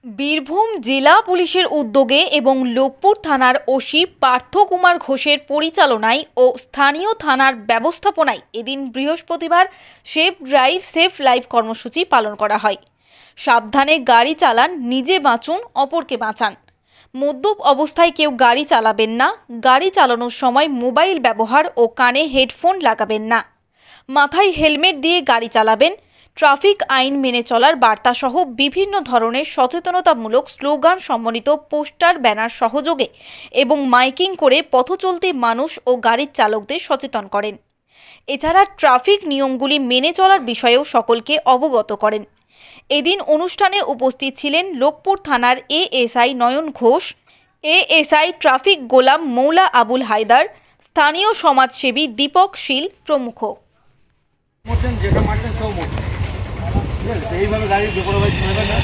বীরভূম জেলা পুলিশের উদ্যোগে এবং লোকপুর থানার ওসি পার্থ কুমার ঘোষের পরিচালনায় ও স্থানীয় থানার ব্যবস্থাপনায় এদিন বৃহস্পতিবার সেফ ড্রাইভ সেফ লাইফ কর্মসূচি পালন করা হয়। সাবধানে গাড়ি চালান, নিজে বাঁচুন, অপরকে বাঁচান। মদ্যপ অবস্থায় কেউ গাড়ি চালাবেন না। গাড়ি চালানোর সময় মোবাইল ব্যবহার ও কানে হেডফোন লাগাবেন না। মাথায় হেলমেট দিয়ে গাড়ি চালাবেন। ট্রাফিক আইন মেনে চলার বার্তা সহ বিভিন্ন ধরনের সচেতনতামূলক স্লোগান সম্বলিত পোস্টার, ব্যানার সহযোগে এবং মাইকিং করে পথচলতি মানুষ ও গাড়ির চালকদের সচেতন করেন। এছাড়া ট্রাফিক নিয়মগুলি মেনে চলার বিষয়েও সকলকে অবগত করেন। এদিন অনুষ্ঠানে উপস্থিত ছিলেন লোকপুর থানার এএসআই নয়ন ঘোষ, এএসআই ট্রাফিক গোলাম মৌলা আবুল হায়দার, স্থানীয় সমাজসেবী দীপক শীল প্রমুখ। এইভাবে গাড়ি বেপরোয়া চলবে না।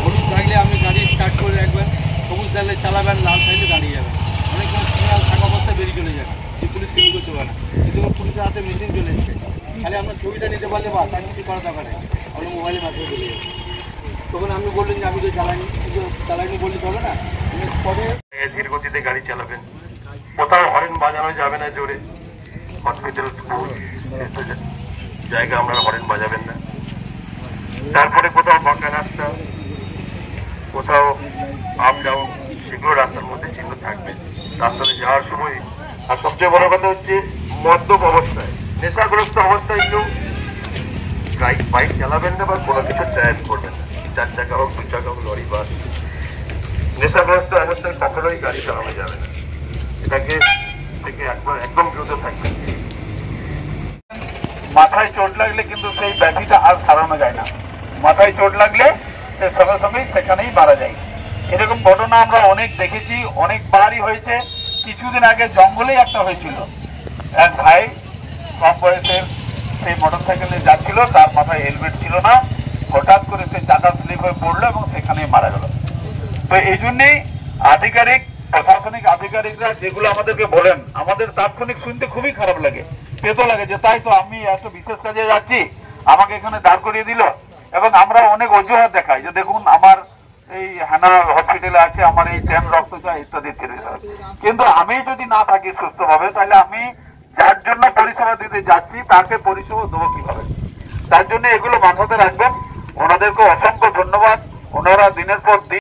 হলুদ থাকলে আপনি গাড়ি স্টার্ট করে রাখবেন, সবুজ থাকলে চালাবেন, লাল থাকলে দাঁড়িয়ে যাবেন। অনেক সময় থাকা অবস্থায় বেরিয়ে চলে যাবে, যে পুলিশ কিছু করতে পারে না। কিন্তু পুলিশের হাতে মেশিন চলে এসছে, খালি আপনার ছবিটা নিতে পারলে বা তার কিছু করা দরকার নেই, আপনার মোবাইলে মাধ্যমে চলে যাবে। তখন আপনি বললেন যে আমি তো চালাইনি বললে হবে না। পরে ধীর গতিতে গাড়ি চালাবেন, কোথাও হরেন বাজানো যাবে না জোরে। হসপিটাল, স্কুল জায়গা আমরা হরেন বাজাবেন না। তারপরে কোথাও বাঁকা রাস্তা, কোথাও আপ ডাউন, সেগুলো রাস্তার মধ্যে চিহ্ন থাকবে রাস্তাতে যাওয়ার সময়। আর সবচেয়ে বড় কথা হচ্ছে মদ্যপ অবস্থায়, নেশাগ্রস্ত অবস্থায় কেউ বাইক চালাবেন না বা কোনো কিছু ড্রাইভ করবেন না। 4 চাকা হোক, 2 চাকা হোক, লরি, বাস। নেশাগ্রস্ত অবস্থায় কখনোই গাড়ি চালানো যাবে না। এটাকে থেকে একদম বিরত থাকবেন। মাথায় চোট লাগলে কিন্তু সেই ব্যাধিটা আর সারানো যায় না। মাথায় চোট লাগলে সে সঙ্গে সঙ্গেই সেখানেই মারা যায়। এরকম ঘটনা আমরা অনেক দেখেছি, অনেকবারই হয়েছে। কিছুদিন আগে জঙ্গলেই একটা হয়েছিল, এক ভাই কম বয়সের সেই মোটর সাইকেলে যাচ্ছিল, তার মাথায় হেলমেট ছিল না, হঠাৎ করে সে চাকা স্লিপ হয়ে পড়লো এবং সেখানেই মারা গেল। তো এই জন্যেই প্রশাসনিক আধিকারিকরা যেগুলো আমাদেরকে বলেন, আমাদের তাৎক্ষণিক শুনতে খুবই খারাপ লাগে, পেতো লাগে যে তাই তো আমি এত বিশেষ কাজে যাচ্ছি, আমাকে এখানে দাঁড় করিয়ে দিল। এবং আমরা অনেক অজুহাত দেখাই যে দেখুন আমার এই হানা হসপিটালে আছে, আমার এই ট্রেন রক্ত চাই ইত্যাদি ইত্যাদি। কিন্তু আমি যদি না থাকি সুস্থভাবে, তাহলে আমি যার জন্য পরিষেবা দিতে যাচ্ছি তাকে পরিষেবা দেবো কিভাবে? তার জন্য এগুলো মাথাতে রাখবেন। ওনাদেরকে অসংখ্য ধন্যবাদ। ওনারা দিনের পর দিন